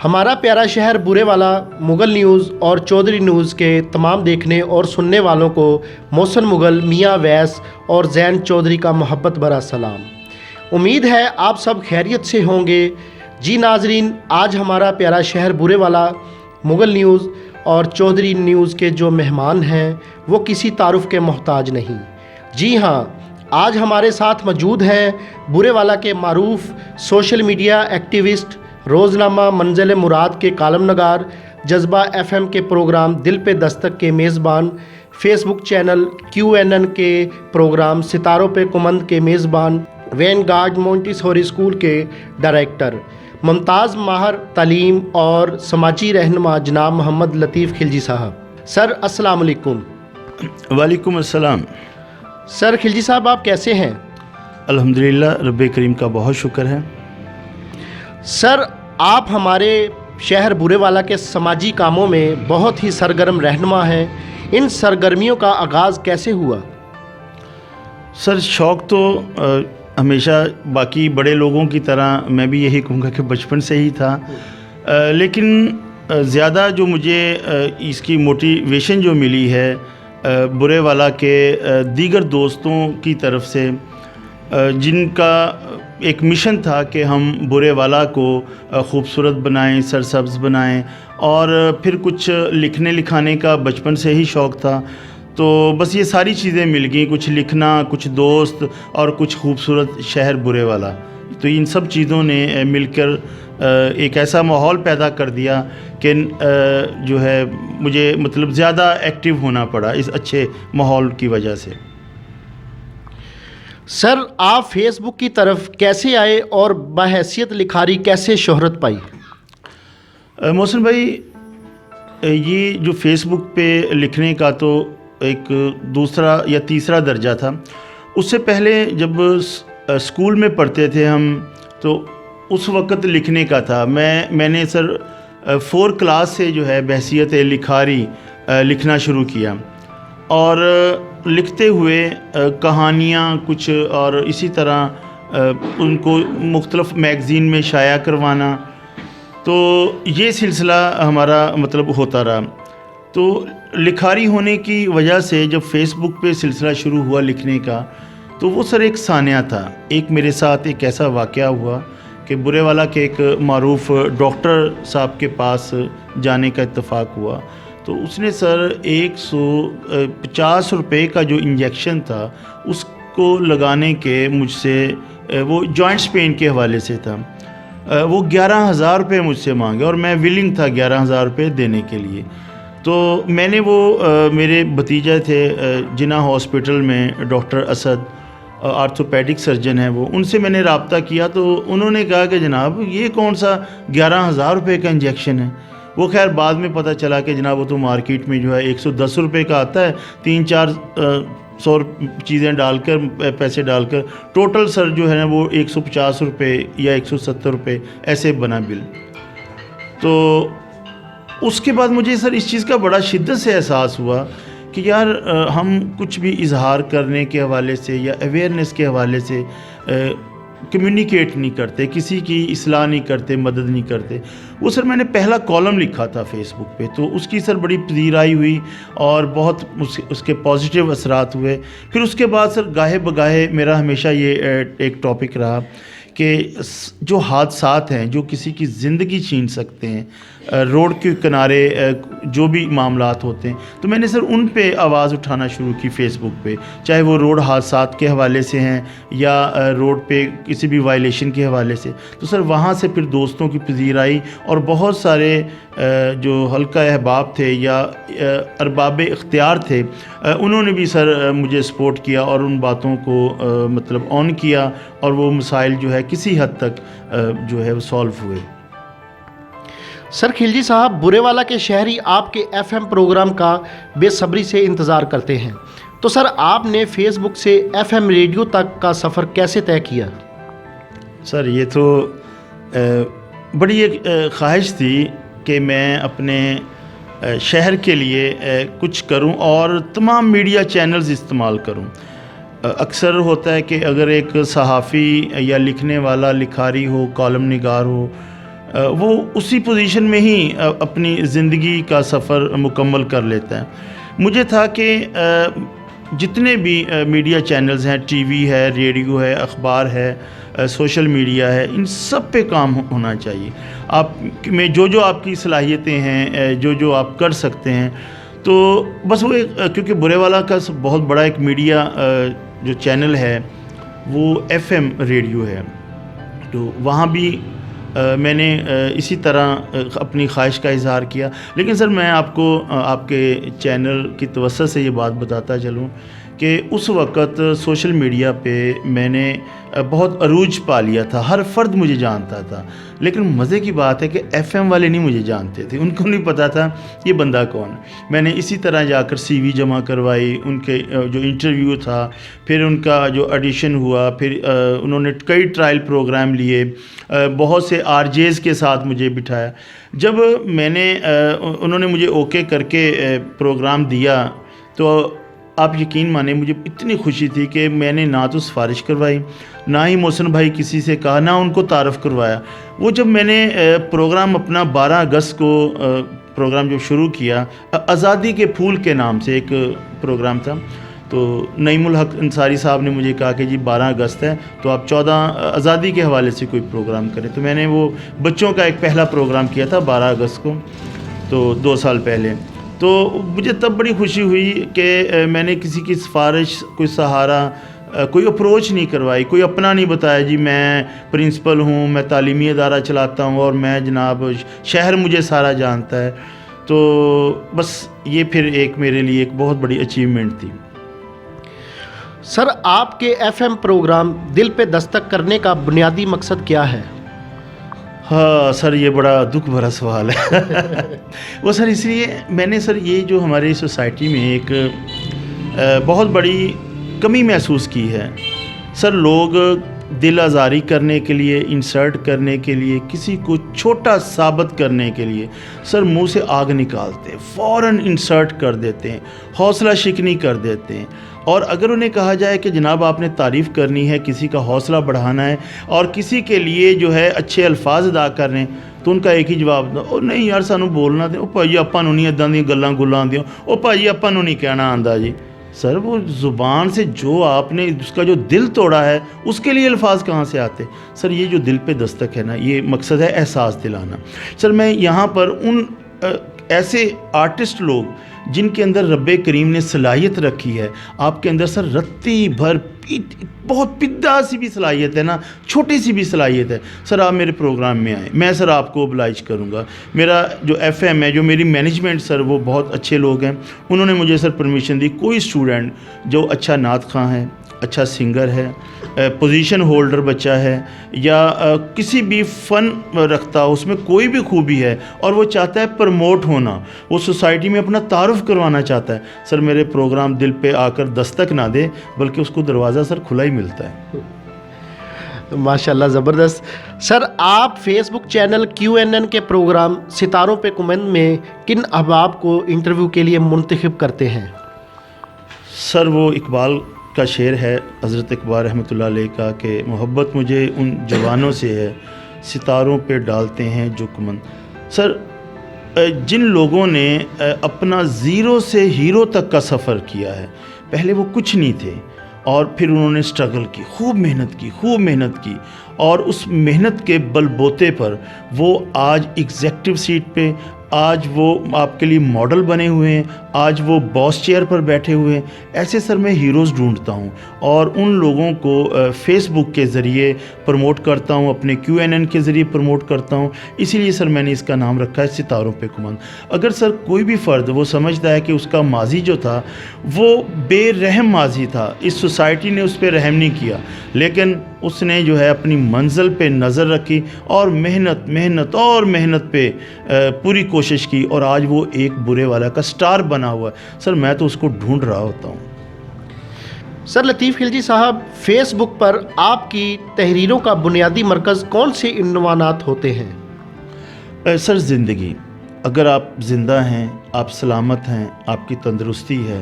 ہمارا پیارا شہر برے والا مغل نیوز اور چودھری نیوز کے تمام دیکھنے اور سننے والوں کو محسن مغل، میاں ویس اور زین چودھری کا محبت بھرا سلام۔ امید ہے آپ سب خیریت سے ہوں گے۔ جی ناظرین، آج ہمارا پیارا شہر برے والا مغل نیوز اور چودھری نیوز کے جو مہمان ہیں وہ کسی تعارف کے محتاج نہیں۔ جی ہاں، آج ہمارے ساتھ موجود ہیں برے والا کے معروف سوشل میڈیا ایکٹیوسٹ، روزنامہ منزل مراد کے کالم نگار، جذبہ ایف ایم کے پروگرام دل پہ دستک کے میزبان، فیس بک چینل QNN کے پروگرام ستاروں پہ کمند کے میزبان، وین گارڈ مونٹیسوری اسکول کے ڈائریکٹر، ممتاز ماہر تعلیم اور سماجی رہنما جناب محمد لطیف خلجی صاحب۔ سر السلام علیکم۔ وعلیکم السلام۔ سر خلجی صاحب، آپ کیسے ہیں؟ الحمدللہ، رب کریم کا بہت شکر ہے۔ سر، آپ ہمارے شہر برے والا کے سماجی کاموں میں بہت ہی سرگرم رہنما ہیں۔ ان سرگرمیوں کا آغاز کیسے ہوا؟ سر، شوق تو ہمیشہ باقی بڑے لوگوں کی طرح میں بھی یہی کہوں گا کہ بچپن سے ہی تھا، لیکن زیادہ جو مجھے اس کی موٹیویشن جو ملی ہے برے والا کے دیگر دوستوں کی طرف سے، جن کا ایک مشن تھا کہ ہم برے والا کو خوبصورت بنائیں، سرسبز بنائیں، اور پھر کچھ لکھنے لکھانے کا بچپن سے ہی شوق تھا، تو بس یہ ساری چیزیں مل گئیں، کچھ لکھنا، کچھ دوست اور کچھ خوبصورت شہر برے والا۔ تو ان سب چیزوں نے مل کر ایک ایسا ماحول پیدا کر دیا کہ جو ہے مجھے مطلب زیادہ ایکٹیو ہونا پڑا اس اچھے ماحول کی وجہ سے۔ سر، آپ فیس بک کی طرف کیسے آئے اور بحیثیت لکھاری کیسے شہرت پائی؟ محسن بھائی، یہ جو فیس بک پہ لکھنے کا تو ایک دوسرا یا تیسرا درجہ تھا۔ اس سے پہلے جب اسکول میں پڑھتے تھے ہم، تو اس وقت لکھنے کا تھا۔ میں نے سر 4 کلاس سے جو ہے بحیثیت لکھاری لکھنا شروع کیا، اور لکھتے ہوئے کہانیاں کچھ، اور اسی طرح ان کو مختلف میگزین میں شائع کروانا، تو یہ سلسلہ ہمارا مطلب ہوتا رہا۔ تو لکھاری ہونے کی وجہ سے جب فیس بک پہ سلسلہ شروع ہوا لکھنے کا، تو وہ سر ایک سانحہ تھا۔ ایک میرے ساتھ ایک ایسا واقعہ ہوا کہ برے والا کے ایک معروف ڈاکٹر صاحب کے پاس جانے کا اتفاق ہوا، تو اس نے سر 150 روپے کا جو انجیکشن تھا اس کو لگانے کے مجھ سے، وہ جوائنٹس پین کے حوالے سے تھا، وہ 11,000 روپے مجھ سے مانگے، اور میں ولنگ تھا 11,000 روپے دینے کے لیے۔ تو میں نے وہ میرے بھتیجے تھے جناح ہاسپٹل میں ڈاکٹر اسد، آرتھوپیڈک سرجن ہیں وہ، ان سے میں نے رابطہ کیا، تو انہوں نے کہا کہ جناب یہ کون سا 11,000 روپے کا انجیکشن ہے؟ وہ خیر بعد میں پتہ چلا کہ جناب وہ تو مارکیٹ میں جو ہے 110 روپے کا آتا ہے، 300-400 چیزیں ڈال کر، پیسے ڈال کر، ٹوٹل سر جو ہے نا وہ 150 روپے یا 170 روپے ایسے بنا بل۔ تو اس کے بعد مجھے سر اس چیز کا بڑا شدت سے احساس ہوا کہ یار ہم کچھ بھی اظہار کرنے کے حوالے سے یا اویئرنیس کے حوالے سے کمیونیکیٹ نہیں کرتے، کسی کی اصلاح نہیں کرتے، مدد نہیں کرتے۔ وہ سر میں نے پہلا کالم لکھا تھا فیس بک پہ، تو اس کی سر بڑی پذیرائی ہوئی اور بہت اس کے پازیٹیو اثرات ہوئے۔ پھر اس کے بعد سر گاہے بگاہے میرا ہمیشہ یہ ایک ٹاپک رہا کہ جو حادثات ہیں جو کسی کی زندگی چھین سکتے ہیں، روڈ کے کنارے جو بھی معاملات ہوتے ہیں، تو میں نے سر ان پہ آواز اٹھانا شروع کی فیس بک پہ، چاہے وہ روڈ حادثات کے حوالے سے ہیں یا روڈ پہ کسی بھی وائلیشن کے حوالے سے۔ تو سر وہاں سے پھر دوستوں کی پذیرائی اور بہت سارے جو حلقہ احباب تھے یا ارباب اختیار تھے، انہوں نے بھی سر مجھے سپورٹ کیا اور ان باتوں کو مطلب آن کیا، اور وہ مسائل جو ہے کسی حد تک جو ہے وہ سالو ہوئے۔ سر خلجی صاحب، برے والا کے شہری آپ کے FM پروگرام کا بے صبری سے انتظار کرتے ہیں، تو سر آپ نے فیس بک سے FM ریڈیو تک کا سفر کیسے طے کیا؟ سر یہ تو بڑی ایک خواہش تھی کہ میں اپنے شہر کے لیے کچھ کروں اور تمام میڈیا چینلز استعمال کروں۔ اکثر ہوتا ہے کہ اگر ایک صحافی یا لکھنے والا، لکھاری ہو، کالم نگار ہو، وہ اسی پوزیشن میں ہی اپنی زندگی کا سفر مکمل کر لیتا ہے. مجھے تھا کہ جتنے بھی میڈیا چینلز ہیں، ٹی وی ہے، ریڈیو ہے، اخبار ہے، سوشل میڈیا ہے، ان سب پہ کام ہونا چاہیے. آپ میں جو آپ کی صلاحیتیں ہیں، جو آپ کر سکتے ہیں، تو بس وہ کیونکہ برے والا کا بہت بڑا ایک میڈیا جو چینل ہے وہ ایف ایم ریڈیو ہے، تو وہاں بھی میں نے اسی طرح اپنی خواہش کا اظہار کیا. لیکن سر میں آپ کو آپ کے چینل کی توسط سے یہ بات بتاتا چلوں کہ اس وقت سوشل میڈیا پہ میں نے بہت عروج پا لیا تھا، ہر فرد مجھے جانتا تھا. لیکن مزے کی بات ہے کہ ایف ایم والے نہیں مجھے جانتے تھے، ان کو نہیں پتہ تھا یہ بندہ کون. میں نے اسی طرح جا کر سی وی جمع کروائی، ان کے جو انٹرویو تھا، پھر ان کا جو ایڈیشن ہوا، پھر انہوں نے کئی ٹرائل پروگرام لیے، بہت سے آر جیز کے ساتھ مجھے بٹھایا. جب میں نے انہوں نے مجھے اوکے کر کے پروگرام دیا تو آپ یقین مانیں مجھے اتنی خوشی تھی کہ میں نے نہ تو سفارش کروائی، نہ ہی محسن بھائی کسی سے کہا، نہ ان کو تعارف کروایا. وہ جب میں نے پروگرام اپنا 12 اگست کو پروگرام جو شروع کیا، آزادی کے پھول کے نام سے ایک پروگرام تھا، تو نعیم الحق انصاری صاحب نے مجھے کہا کہ جی 12 اگست ہے تو آپ 14 آزادی کے حوالے سے کوئی پروگرام کریں. تو میں نے وہ بچوں کا ایک پہلا پروگرام کیا تھا 12 اگست کو، تو 2 سال پہلے. تو مجھے تب بڑی خوشی ہوئی کہ میں نے کسی کی سفارش، کوئی سہارا، کوئی اپروچ نہیں کروائی، کوئی اپنا نہیں بتایا جی میں پرنسپل ہوں، میں تعلیمی ادارہ چلاتا ہوں اور میں جناب شہر مجھے سارا جانتا ہے. تو بس یہ پھر ایک میرے لیے ایک بہت بڑی اچیومنٹ تھی. سر آپ کے ایف ایم پروگرام دل پہ دستک کرنے کا بنیادی مقصد کیا ہے؟ ہاں سر، یہ بڑا دکھ بھرا سوال ہے. وہ سر اس لیے میں نے سر یہ جو ہماری سوسائٹی میں ایک بہت بڑی کمی محسوس کی ہے. سر لوگ دل آزاری کرنے کے لیے، انسرٹ کرنے کے لیے، کسی کو چھوٹا ثابت کرنے کے لیے سر منہ سے آگ نکالتے ہیں، فوراً انسرٹ کر دیتے ہیں، حوصلہ شکنی کر دیتے ہیں. اور اگر انہیں کہا جائے کہ جناب آپ نے تعریف کرنی ہے، کسی کا حوصلہ بڑھانا ہے اور کسی کے لیے جو ہے اچھے الفاظ ادا کرنے ہیں، تو ان کا ایک ہی جواب او نہیں یار سانو بولنا دیں، او بھائی آپاں نوں نہیں اِداں دیاں گلاں گلاں دیو، او بھائی آپاں نوں نہیں کہنا آندا جی. سر وہ زبان سے جو آپ نے اس کا جو دل توڑا ہے اس کے لیے الفاظ کہاں سے آتے؟ سر یہ جو دل پہ دستک ہے نا، یہ مقصد ہے احساس دلانا. سر میں یہاں پر ان ایسے آرٹسٹ لوگ جن کے اندر رب کریم نے صلاحیت رکھی ہے، آپ کے اندر سر رتی بھر بہت پدہ سی بھی صلاحیت ہے نا، چھوٹی سی بھی صلاحیت ہے، سر آپ میرے پروگرام میں آئیں، میں سر آپ کو oblige کروں گا. میرا جو ایف ایم ہے، جو میری مینجمنٹ سر وہ بہت اچھے لوگ ہیں، انہوں نے مجھے سر پرمیشن دی. کوئی اسٹوڈنٹ جو اچھا نعت خواں ہے، اچھا سنگر ہے، پوزیشن ہولڈر بچہ ہے، یا کسی بھی فن رکھتا ہو، اس میں کوئی بھی خوبی ہے اور وہ چاہتا ہے پروموٹ ہونا، وہ سوسائٹی میں اپنا تعارف کروانا چاہتا ہے، سر میرے پروگرام دل پہ آ کر دستک نہ دے بلکہ اس کو دروازہ سر کھلا ہی ملتا ہے. ماشاءاللہ زبردست. سر آپ فیس بک چینل QNN کے پروگرام ستاروں پہ کمنٹ میں کن احباب کو انٹرویو کے لیے منتخب کرتے ہیں؟ سر وہ اقبال کا شعر ہے، حضرت اقبال رحمۃ اللہ علیہ کا، کہ محبت مجھے ان جوانوں سے ہے ستاروں پہ ڈالتے ہیں جو کمند. سر جن لوگوں نے اپنا زیرو سے ہیرو تک کا سفر کیا ہے، پہلے وہ کچھ نہیں تھے اور پھر انہوں نے اسٹرگل کی، خوب محنت کی اور اس محنت کے بل بوتے پر وہ آج ایگزیکٹو سیٹ پہ، آج وہ آپ کے لیے ماڈل بنے ہوئے ہیں، آج وہ باس چیئر پر بیٹھے ہوئے ہیں. ایسے سر میں ہیروز ڈھونڈتا ہوں اور ان لوگوں کو فیس بک کے ذریعے پروموٹ کرتا ہوں، اپنے QNN کے ذریعے پروموٹ کرتا ہوں. اسی لیے سر میں نے اس کا نام رکھا ہے ستاروں پہ کمند. اگر سر کوئی بھی فرد وہ سمجھتا ہے کہ اس کا ماضی جو تھا وہ بے رحم ماضی تھا، اس سوسائٹی نے اس پہ رحم نہیں کیا، لیکن اس نے جو ہے اپنی منزل پہ نظر رکھی اور محنت پہ پوری کوشش کی اور آج وہ ایک برے والا کا سٹار بنا ہوا ہے، سر میں تو اس کو ڈھونڈ رہا ہوتا ہوں. سر لطیف خلجی صاحب، فیس بک پر آپ کی تحریروں کا بنیادی مرکز کون سے عنوانات ہوتے ہیں؟ سر زندگی، اگر آپ زندہ ہیں، آپ سلامت ہیں، آپ کی تندرستی ہے،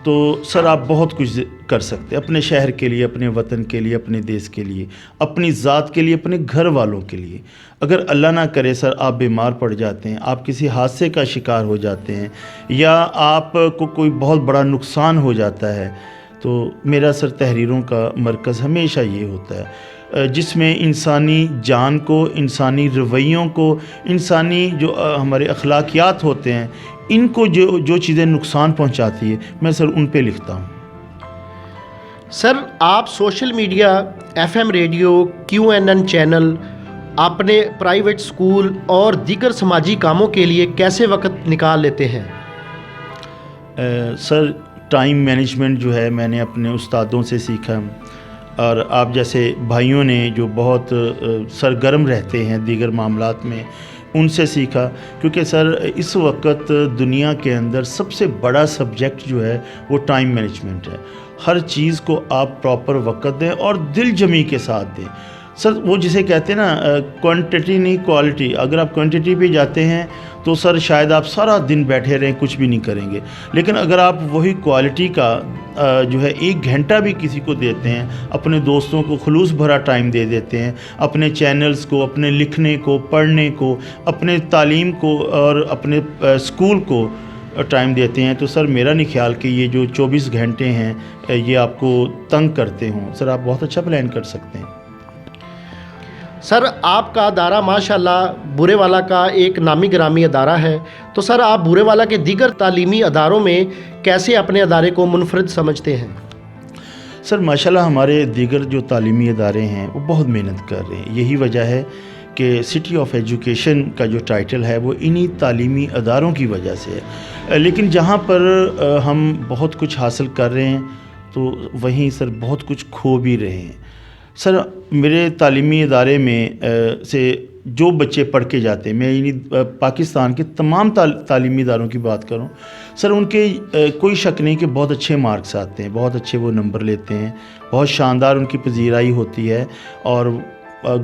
تو سر آپ بہت کچھ کر سکتے ہیں اپنے شہر کے لیے، اپنے وطن کے لیے، اپنے دیس کے لیے، اپنی ذات کے لیے، اپنے گھر والوں کے لیے۔ اگر اللہ نہ کرے سر آپ بیمار پڑ جاتے ہیں، آپ کسی حادثے کا شکار ہو جاتے ہیں، یا آپ کو کوئی بہت بڑا نقصان ہو جاتا ہے، تو میرا سر تحریروں کا مرکز ہمیشہ یہ ہوتا ہے جس میں انسانی جان کو، انسانی رویوں کو، انسانی جو ہمارے اخلاقیات ہوتے ہیں، ان کو جو چیزیں نقصان پہنچاتی ہے، میں سر ان پہ لکھتا ہوں۔ سر آپ social media, FM radio, QNN channel, اپنے پرائیویٹ اسکول اور دیگر سماجی کاموں کے لیے کیسے وقت نکال لیتے ہیں؟ سر ٹائم مینجمنٹ جو ہے میں نے اپنے استادوں سے سیکھا، اور آپ جیسے بھائیوں نے جو بہت سرگرم رہتے ہیں دیگر معاملات میں، ان سے سیکھا، کیونکہ سر اس وقت دنیا کے اندر سب سے بڑا سبجیکٹ جو ہے وہ ٹائم مینجمنٹ ہے۔ ہر چیز کو آپ پراپر وقت دیں اور دل جمی کے ساتھ دیں۔ سر وہ جسے کہتے ہیں نا کوانٹٹی نہیں کوالٹی، اگر آپ کوانٹٹی پہ جاتے ہیں تو سر شاید آپ سارا دن بیٹھے رہیں، کچھ بھی نہیں کریں گے، لیکن اگر آپ وہی کوالٹی کا جو ہے 1 گھنٹہ بھی کسی کو دیتے ہیں، اپنے دوستوں کو خلوص بھرا ٹائم دے دیتے ہیں، اپنے چینلز کو، اپنے لکھنے کو، پڑھنے کو، اپنے تعلیم کو اور اپنے اسکول کو ٹائم دیتے ہیں، تو سر میرا نہیں خیال کہ یہ جو 24 گھنٹے ہیں یہ آپ کو تنگ کرتے ہوں۔ سر آپ بہت اچھا پلان کر سکتے ہیں۔ سر آپ کا ادارہ ماشاءاللہ بورے والا کا ایک نامی گرامی ادارہ ہے، تو سر آپ بورے والا کے دیگر تعلیمی اداروں میں کیسے اپنے ادارے کو منفرد سمجھتے ہیں؟ سر ماشاءاللہ ہمارے دیگر جو تعلیمی ادارے ہیں وہ بہت محنت کر رہے ہیں، یہی وجہ ہے کہ سٹی آف ایجوکیشن کا جو ٹائٹل ہے وہ انہی تعلیمی اداروں کی وجہ سے ہے۔ لیکن جہاں پر ہم بہت کچھ حاصل کر رہے ہیں تو وہیں سر بہت کچھ کھو بھی رہے ہیں۔ سر میرے تعلیمی ادارے میں سے جو بچے پڑھ کے جاتے ہیں، میں یعنی پاکستان کے تمام تعلیمی اداروں کی بات کروں، سر ان کے کوئی شک نہیں کہ بہت اچھے مارکس آتے ہیں، بہت اچھے وہ نمبر لیتے ہیں، بہت شاندار ان کی پذیرائی ہوتی ہے، اور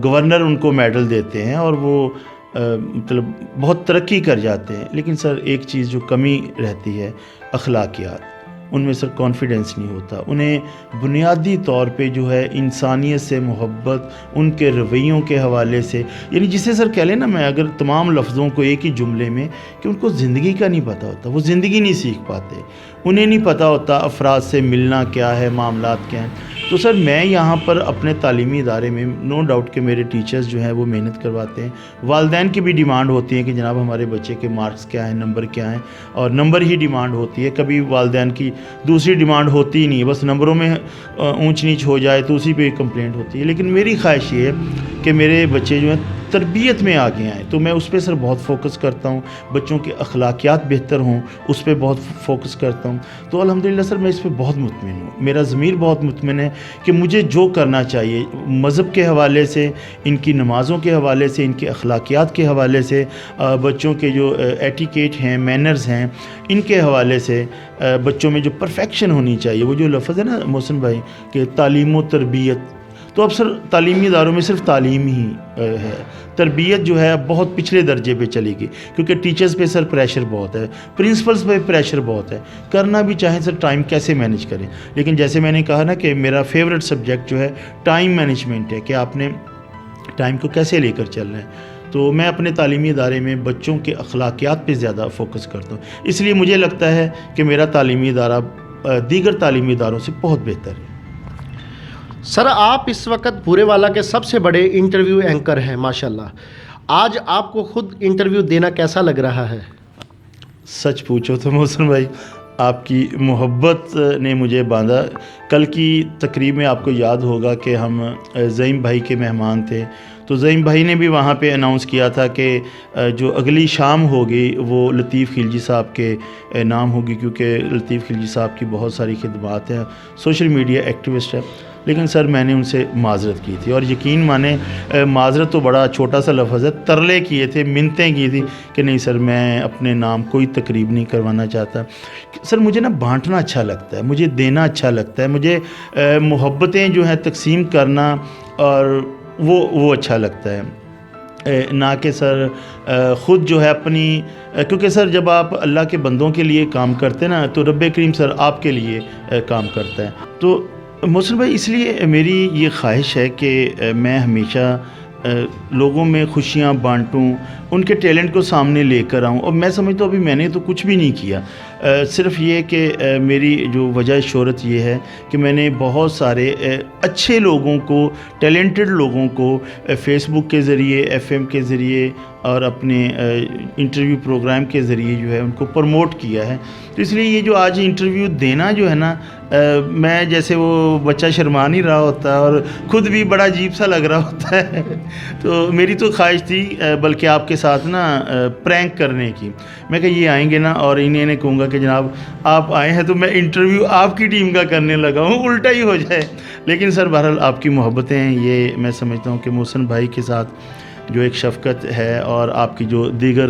گورنر ان کو میڈل دیتے ہیں، اور وہ مطلب بہت ترقی کر جاتے ہیں۔ لیکن سر ایک چیز جو کمی رہتی ہے، اخلاقیات، ان میں سر کانفیڈنس نہیں ہوتا۔ انہیں بنیادی طور پہ جو ہے انسانیت سے محبت، ان کے رویوں کے حوالے سے، یعنی جسے سر کہہ لیں نا، میں اگر تمام لفظوں کو ایک ہی جملے میں، کہ ان کو زندگی کا نہیں پتہ ہوتا، وہ زندگی نہیں سیکھ پاتے، انہیں نہیں پتہ ہوتا افراد سے ملنا کیا ہے، معاملات کیا ہیں۔ تو سر میں یہاں پر اپنے تعلیمی ادارے میں نو ڈاؤٹ کہ میرے ٹیچرز جو ہیں وہ محنت کرواتے ہیں، والدین کی بھی ڈیمانڈ ہوتی ہے کہ جناب ہمارے بچے کے مارکس کیا ہیں، نمبر کیا ہیں، اور نمبر ہی ڈیمانڈ ہوتی ہے، کبھی والدین کی دوسری ڈیمانڈ ہوتی ہی نہیں، بس نمبروں میں اونچ نیچ ہو جائے تو اسی پہ کمپلینٹ ہوتی ہے۔ لیکن میری خواہش یہ ہے کہ میرے بچے جو ہیں تربیت میں آگے آئیں، تو میں اس پہ سر بہت فوکس کرتا ہوں، بچوں کے اخلاقیات بہتر ہوں اس پہ بہت فوکس کرتا ہوں۔ تو الحمدللہ سر میں اس پہ بہت مطمئن ہوں، میرا ضمیر بہت مطمئن ہے کہ مجھے جو کرنا چاہیے مذہب کے حوالے سے، ان کی نمازوں کے حوالے سے، ان کے اخلاقیات کے حوالے سے، بچوں کے جو ایٹیکیٹ ہیں، مینرز ہیں، ان کے حوالے سے، بچوں میں جو پرفیکشن ہونی چاہیے، وہ جو لفظ ہے نا محسن بھائی کہ تعلیم و تربیت، تو اب سر تعلیمی اداروں میں صرف تعلیم ہی ہے، تربیت جو ہے اب بہت پچھلے درجے پہ چلے گی، کیونکہ ٹیچرز پہ سر پریشر بہت ہے، پرنسپلز پہ پریشر بہت ہے، کرنا بھی چاہیں سر ٹائم کیسے مینیج کریں۔ لیکن جیسے میں نے کہا نا کہ میرا فیوریٹ سبجیکٹ جو ہے ٹائم مینجمنٹ ہے، کہ آپ نے ٹائم کو کیسے لے کر چل رہے ہیں۔ تو میں اپنے تعلیمی ادارے میں بچوں کے اخلاقیات پہ زیادہ فوکس کرتا ہوں، اس لیے مجھے لگتا ہے کہ میرا تعلیمی ادارہ دیگر تعلیمی اداروں سے بہت بہتر ہے۔ سر آپ اس وقت بورے والا کے سب سے بڑے انٹرویو اینکر ہیں ماشاءاللہ، آج آپ کو خود انٹرویو دینا کیسا لگ رہا ہے؟ سچ پوچھو تو محسن بھائی آپ کی محبت نے مجھے باندھا۔ کل کی تقریب میں آپ کو یاد ہوگا کہ ہم زعیم بھائی کے مہمان تھے، تو زعیم بھائی نے بھی وہاں پہ اناؤنس کیا تھا کہ جو اگلی شام ہوگی وہ لطیف خلجی صاحب کے نام ہوگی، کیونکہ لطیف خلجی صاحب کی بہت ساری خدمات ہیں، سوشل میڈیا ایکٹیوسٹ ہے۔ لیکن سر میں نے ان سے معذرت کی تھی، اور یقین مانیں معذرت تو بڑا چھوٹا سا لفظ ہے، ترلے کیے تھے، منتیں کی تھی کہ نہیں سر میں اپنے نام کوئی تقریب نہیں کروانا چاہتا۔ سر مجھے نا بانٹنا اچھا لگتا ہے، مجھے دینا اچھا لگتا ہے، مجھے محبتیں جو ہیں تقسیم کرنا اور وہ اچھا لگتا ہے۔ نہ کہ سر خود جو ہے اپنی کیونکہ سر جب آپ اللہ کے بندوں کے لیے کام کرتے ہیں نا تو رب کریم سر آپ کے لیے کام کرتا ہے. تو محسن بھائی اس لیے میری یہ خواہش ہے کہ میں ہمیشہ لوگوں میں خوشیاں بانٹوں, ان کے ٹیلنٹ کو سامنے لے کر آؤں. اور میں سمجھتا ہوں ابھی میں نے تو کچھ بھی نہیں کیا, صرف یہ کہ میری جو وجہ شہرت یہ ہے کہ میں نے بہت سارے اچھے لوگوں کو, ٹیلنٹڈ لوگوں کو فیس بک کے ذریعے, ایف ایم کے ذریعے اور اپنے انٹرویو پروگرام کے ذریعے جو ہے ان کو پروموٹ کیا ہے. تو اس لیے یہ جو آج انٹرویو دینا جو ہے نا, میں جیسے وہ بچہ شرما نہیں رہا ہوتا اور خود بھی بڑا عجیب سا لگ رہا ہوتا ہے. تو میری تو خواہش تھی بلکہ آپ کے ساتھ نا پرینک کرنے کی. میں کہ یہ آئیں گے نا اور انہیں کہوں گا کہ جناب آپ آئے ہیں تو میں انٹرویو آپ کی ٹیم کا کرنے لگا ہوں, الٹا ہی ہو جائے. لیکن سر بہرحال آپ کی محبتیں ہیں, یہ میں سمجھتا ہوں کہ محسن بھائی کے ساتھ جو ایک شفقت ہے اور آپ کی جو دیگر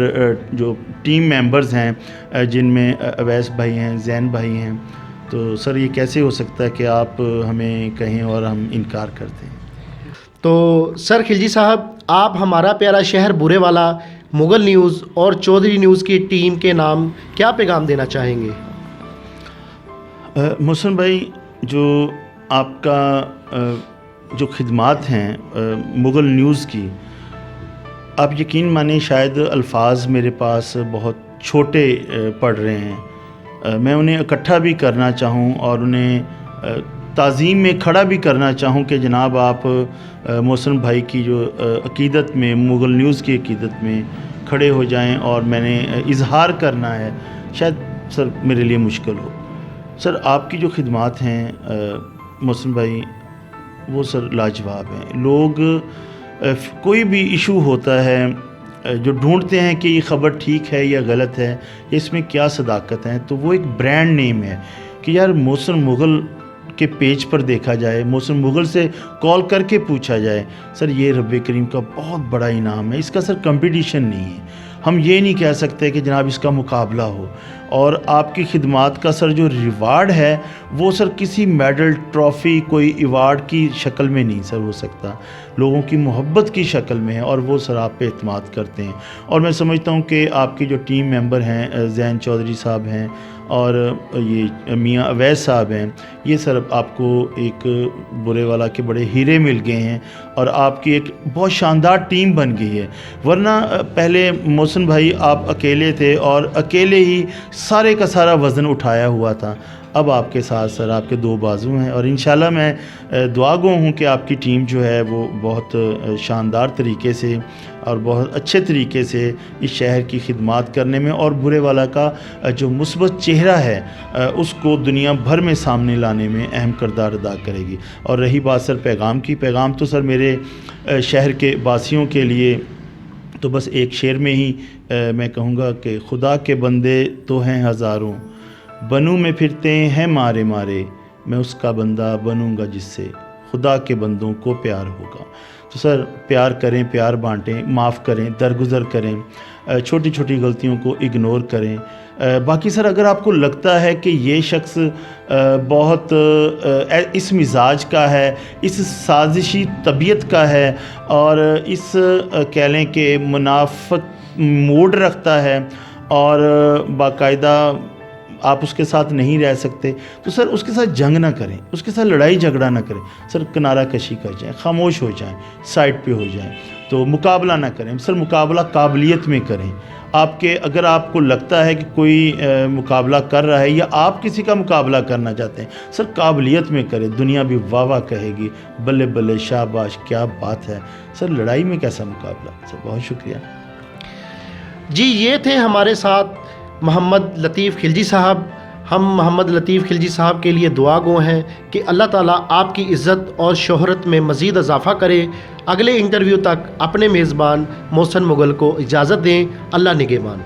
جو ٹیم ممبرز ہیں جن میں اویس بھائی ہیں, زین بھائی ہیں, تو سر یہ کیسے ہو سکتا ہے کہ آپ ہمیں کہیں اور ہم انکار کرتے ہیں. تو سر خلجی صاحب, آپ ہمارا پیارا شہر برے والا, مغل نیوز اور چودھری نیوز کی ٹیم کے نام کیا پیغام دینا چاہیں گے؟ محسن بھائی, جو آپ کا جو خدمات ہیں مغل نیوز کی, آپ یقین مانیں شاید الفاظ میرے پاس بہت چھوٹے پڑ رہے ہیں. میں انہیں اکٹھا بھی کرنا چاہوں اور انہیں تعظیم میں کھڑا بھی کرنا چاہوں کہ جناب آپ محسن بھائی کی جو عقیدت میں, مغل نیوز کی عقیدت میں کھڑے ہو جائیں اور میں نے اظہار کرنا ہے, شاید سر میرے لیے مشکل ہو. سر آپ کی جو خدمات ہیں محسن بھائی وہ سر لاجواب ہیں. لوگ کوئی بھی ایشو ہوتا ہے جو ڈھونڈتے ہیں کہ یہ خبر ٹھیک ہے یا غلط ہے, اس میں کیا صداقت ہے, تو وہ ایک برانڈ نیم ہے کہ یار محسن مغل کے پیج پر دیکھا جائے, محسن مغل سے کال کر کے پوچھا جائے. سر یہ رب کریم کا بہت بڑا انعام ہے, اس کا سر کمپٹیشن نہیں ہے. ہم یہ نہیں کہہ سکتے کہ جناب اس کا مقابلہ ہو. اور آپ کی خدمات کا سر جو ریوارڈ ہے وہ سر کسی میڈل, ٹرافی, کوئی ایوارڈ کی شکل میں نہیں سر ہو سکتا, لوگوں کی محبت کی شکل میں ہے, اور وہ سر آپ پہ اعتماد کرتے ہیں. اور میں سمجھتا ہوں کہ آپ کی جو ٹیم ممبر ہیں, زین چودھری صاحب ہیں اور یہ میاں اویس صاحب ہیں, یہ سر آپ کو ایک برے والا کے بڑے ہیرے مل گئے ہیں اور آپ کی ایک بہت شاندار ٹیم بن گئی ہے. ورنہ پہلے محسن بھائی آپ اکیلے تھے اور اکیلے ہی سارے کا سارا وزن اٹھایا ہوا تھا. اب آپ کے ساتھ سر آپ کے دو بازو ہیں, اور انشاءاللہ میں دعا گو ہوں کہ آپ کی ٹیم جو ہے وہ بہت شاندار طریقے سے اور بہت اچھے طریقے سے اس شہر کی خدمات کرنے میں اور برے والا کا جو مثبت چہرہ ہے اس کو دنیا بھر میں سامنے لانے میں اہم کردار ادا کرے گی. اور رہی بات سر پیغام کی, پیغام تو سر میرے شہر کے باسیوں کے لیے تو بس ایک شعر میں ہی میں کہوں گا کہ خدا کے بندے تو ہیں ہزاروں, بنوں میں پھرتے ہیں مارے مارے, میں اس کا بندہ بنوں گا جس سے خدا کے بندوں کو پیار ہوگا. تو سر پیار کریں, پیار بانٹیں, معاف کریں, درگزر کریں, چھوٹی چھوٹی غلطیوں کو اگنور کریں. باقی سر اگر آپ کو لگتا ہے کہ یہ شخص بہت اس مزاج کا ہے, اس سازشی طبیعت کا ہے اور اس کہہ لیں کہ منافقت موڈ رکھتا ہے اور باقاعدہ آپ اس کے ساتھ نہیں رہ سکتے, تو سر اس کے ساتھ جنگ نہ کریں, اس کے ساتھ لڑائی جھگڑا نہ کریں. سر کنارہ کشی کر جائیں, خاموش ہو جائیں, سائڈ پہ ہو جائیں, تو مقابلہ نہ کریں. سر مقابلہ قابلیت میں کریں. آپ کے اگر آپ کو لگتا ہے کہ کوئی مقابلہ کر رہا ہے یا آپ کسی کا مقابلہ کرنا چاہتے ہیں, سر قابلیت میں کریں. دنیا بھی واہ واہ کہے گی, بلے بلے شاباش کیا بات ہے. سر لڑائی میں کیسا مقابلہ. سر بہت شکریہ. جی یہ تھے ہمارے ساتھ محمد لطیف خلجی صاحب. ہم محمد لطیف خلجی صاحب کے لیے دعا گو ہیں کہ اللہ تعالیٰ آپ کی عزت اور شہرت میں مزید اضافہ کرے. اگلے انٹرویو تک اپنے میزبان محسن مغل کو اجازت دیں. اللہ نگہبان.